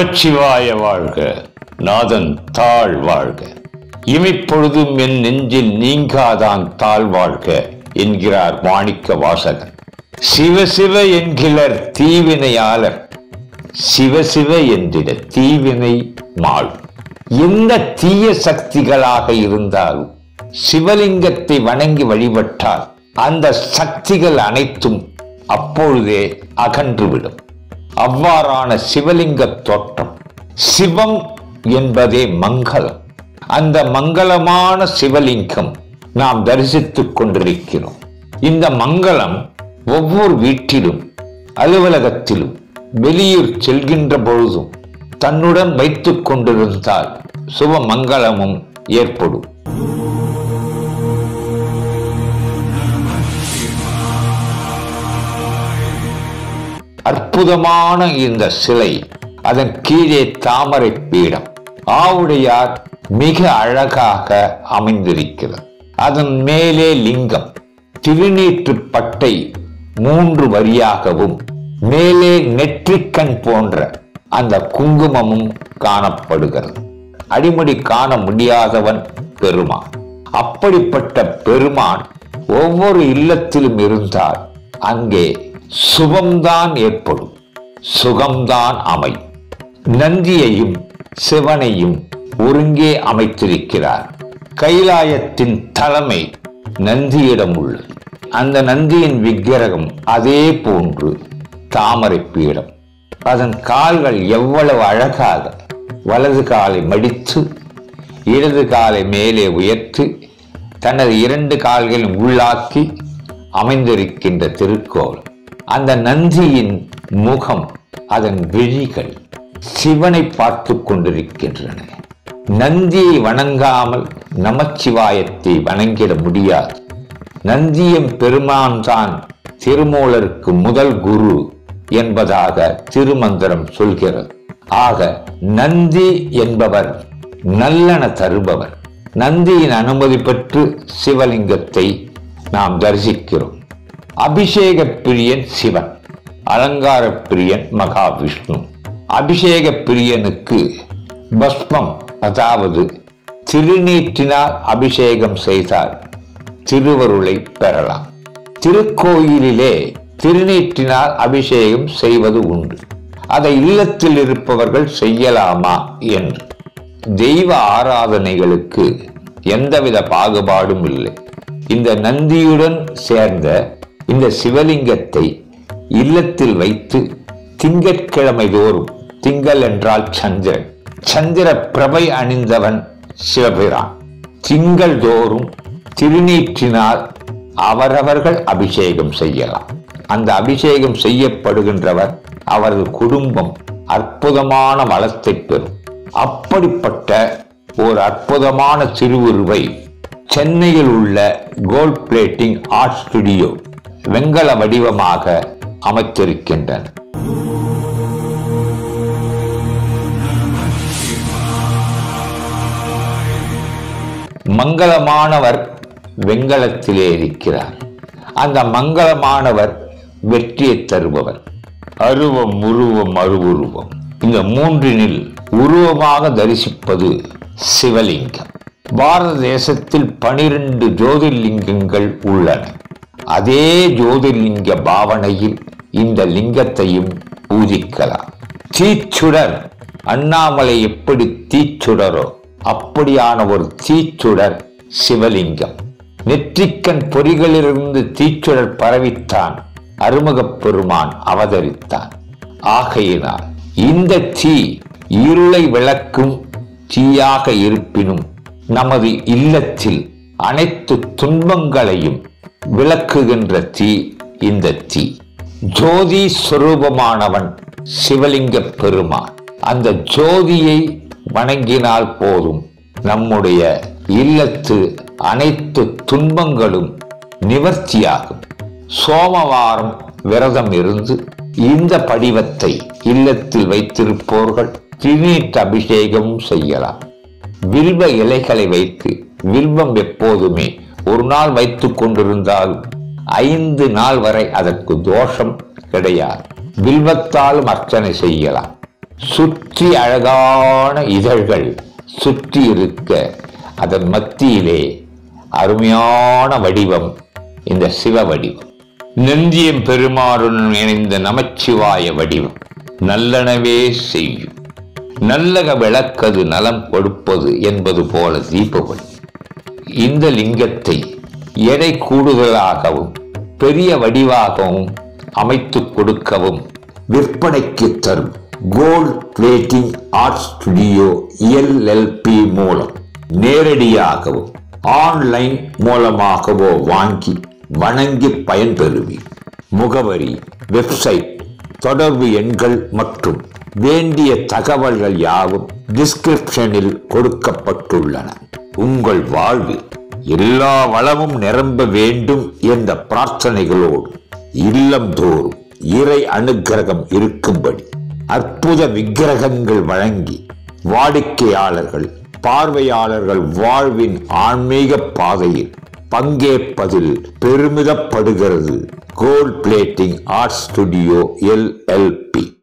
நமச்சிவாய வாழ்க, நாதன் தாழ் வாழ்க. இமைப்பொழுதும் என் நெஞ்சில் நீங்காதான் தாழ் வாழ்க என்கிறார் மாணிக்க வாசகர். சிவசிவ என்கிறர் தீவினையாளர், சிவசிவ என்றிட தீவினை மாள். எந்த தீய சக்திகளாக இருந்தாலும் சிவலிங்கத்தை வணங்கி வழிபட்டால் அந்த சக்திகள் அனைத்தும் அப்பொழுதே அகன்றுவிடும். அவ்வாறான சிவலிங்க தோற்றம். சிவம் என்பதே மங்களம். அந்த மங்களமான சிவலிங்கம் நாம் தரிசித்துக் கொண்டிருக்கிறோம். இந்த மங்களம் ஒவ்வொரு வீட்டிலும், அலுவலகத்திலும், வெளியூர் செல்கின்ற பொழுதும் தன்னுடன் வைத்துக் கொண்டிருந்தால் சுப மங்களமும் ஏற்படும். அற்புதமான இந்த சிலை, அதன் கீழே தாமரை பீடம், ஆவுடையார் மிக அழகாக அமைந்திருக்கிறது. அதன் மேலே லிங்கம், திருநீற்று பட்டை 3 வரியாகவும், மேலே நெற்றிக்கண் போன்ற அந்த குங்குமமும் காணப்படுகிறது. அடிமுடி காண முடியாதவன் பெருமான். அப்படிப்பட்ட பெருமான் ஒவ்வொரு இல்லத்திலும் இருந்தால் அங்கே சுபம்தான் ஏற்படும், சுகம்தான் அமை. நந்தியையும் சிவனையும் ஒருங்கே அமைத்திருக்கிறார். கைலாயத்தின் தலைமை நந்தியிடம் உள்ளது. அந்த நந்தியின் விக்கிரகம் அதே போன்று தாமரை பீடம். அதன் கால்கள் எவ்வளவு அழகாக வலது காலை மடித்து இடது காலை மேலே உயர்த்தி தனது 2 கால்களையும் உள்ளாக்கி அமைந்திருக்கின்ற திருக்கோலம். அந்த நந்தியின் முகம், அதன் விழிகள் சிவனை பார்த்து கொண்டிருக்கின்றன. நந்தியை வணங்காமல் நமச்சிவாயத்தை வணங்கிட முடியாது. நந்தியம் பெருமான் தான் திருமூலருக்கு முதல் குரு என்பதாக திருமந்திரம் சொல்கிறது. ஆக நந்தி என்பவர் நல்லன தருபவர். நந்தியின் அனுமதி பெற்று சிவலிங்கத்தை நாம் தரிசிக்கிறோம். அபிஷேக பிரியன் சிவன், அலங்கார பிரியன் மகாவிஷ்ணு. அபிஷேக பிரியனுக்கு பஸ்மம், அதாவது திருநீற்றினால் அபிஷேகம் செய்தால் திருவருளை பெறலாம். திருக்கோயிலிலே திருநீற்றினால் அபிஷேகம் செய்வது உண்டு. அதை இல்லத்தில் இருப்பவர்கள் செய்யலாமா என்று. தெய்வ ஆராதனைகளுக்கு எந்தவித பாகுபாடும் இல்லை. இந்த நந்தியுடன் சேர்ந்த இந்த சிவலிங்கத்தை இல்லத்தில் வைத்து திங்கட்கிழமை தோறும், திங்கள் என்றால் சந்திரன், சந்திர பிரபை அணிந்தவன் சிவபிரான், திங்கள் தோறும் திருநீற்றினால் அவரவர்கள் அபிஷேகம் செய்யலாம். அந்த அபிஷேகம் செய்யப்படுகின்றவர், அவரது குடும்பம் அற்புதமான வளத்தை பெறும். அப்படிப்பட்ட ஒரு அற்புதமான திருவுருவை சென்னையில் உள்ள கோல்ட் பிளேட்டிங் ஆர்ட் ஸ்டுடியோ வெங்கல வடிவமாக அமைத்திருக்கின்றன. மங்களமானவர் வெங்கலத்திலே இருக்கிறார். அந்த மங்களமானவர் வெற்றியை தருபவர். அருவம், உருவம், அருவுருவம், இந்த 3னில் உருவமாக தரிசிப்பது சிவலிங்கம். பாரத தேசத்தில் 12 ஜோதிர்லிங்கங்கள் உள்ளன. அதே ஜோதிர்லிங்க பாவனையில் இந்த லிங்கத்தையும் பூஜிக்கலாம். தீச்சுடர், அண்ணாமலை எப்படி தீச்சுடரோ அப்படியான ஒரு தீச்சுடர் சிவலிங்கம். நெற்றிக்கண் பொறிகளிலிருந்து தீச்சுடர் பரவித்தான் அருமுகப் பெருமான் அவதரித்தான். ஆகையினால் இந்த தீ இருளை விளக்கும் தீயாக இருப்பினும் நமது இல்லத்தில் அனைத்து துன்பங்களையும் விளக்குகின்ற தீ இந்த தீ. ஜோதி ஸ்வரூபமானவன் சிவலிங்க பெருமான். அந்த ஜோதியை வணங்கினால் போதும், நம்முடைய இல்லத்து அனைத்து துன்பங்களும் நிவர்த்தியாகும். சோமவாரம் விரதம் இருந்து இந்த படிவத்தை இல்லத்தில் வைத்திருப்போர்கள் திருநீற்று அபிஷேகமும் செய்யலாம். வில்வ இலைகளை வைத்து, வில்வம் எப்போதுமே ஒரு நாள் வைத்துக் கொண்டிருந்தாலும் 5 நாள் வரை அதற்கு தோஷம் கிடையாது. வில்வத்தாலும் அர்ச்சனை செய்யலாம். சுற்றி அழகான இதழ்கள் சுற்றி இருக்க அதன் மத்தியிலே அருமையான வடிவம் இந்த சிவ வடிவம். நந்தியம் பெருமாறுடன் இணைந்த நமச்சிவாய வடிவம். நல்லனவே செய்யும் நல்லக விளக்கது நலம் கொடுப்பது என்பது போல தீபவழி. இந்த லிங்கத்தை எடை கூடுதலாகவும் பெரிய வடிவாகவும் அமைத்து கொடுக்கவும் விற்பனைக்கு தரும் gold plating art studio LLP மூலம் நேரடியாகவோ ஆன்லைன் மூலமாகவோ வாங்கி வணங்கி பயன்பெறுவீர். முகவரி, வெப்சைட், தொடர்பு எண்கள் மற்றும் வேண்டிய தகவல்கள் யாவும் டிஸ்கிரிப்ஷனில் கொடுக்கப்பட்டுள்ளன. உங்கள் வாழ்வில் எல்லா வளமும் நிரம்ப வேண்டும் என்ற பிரார்த்தனைகளோடு இல்லந்தோறும் இறை அனுக்கிரகம் இருக்கும்படி அற்புத விக்கிரகங்கள் வழங்கி வாடிக்கையாளர்கள் பார்வையாளர்கள் வாழ்வின் ஆன்மீக பாதையில் பங்கேற்பதில் பெருமிதப்படுகிறது gold plating art studio LLP.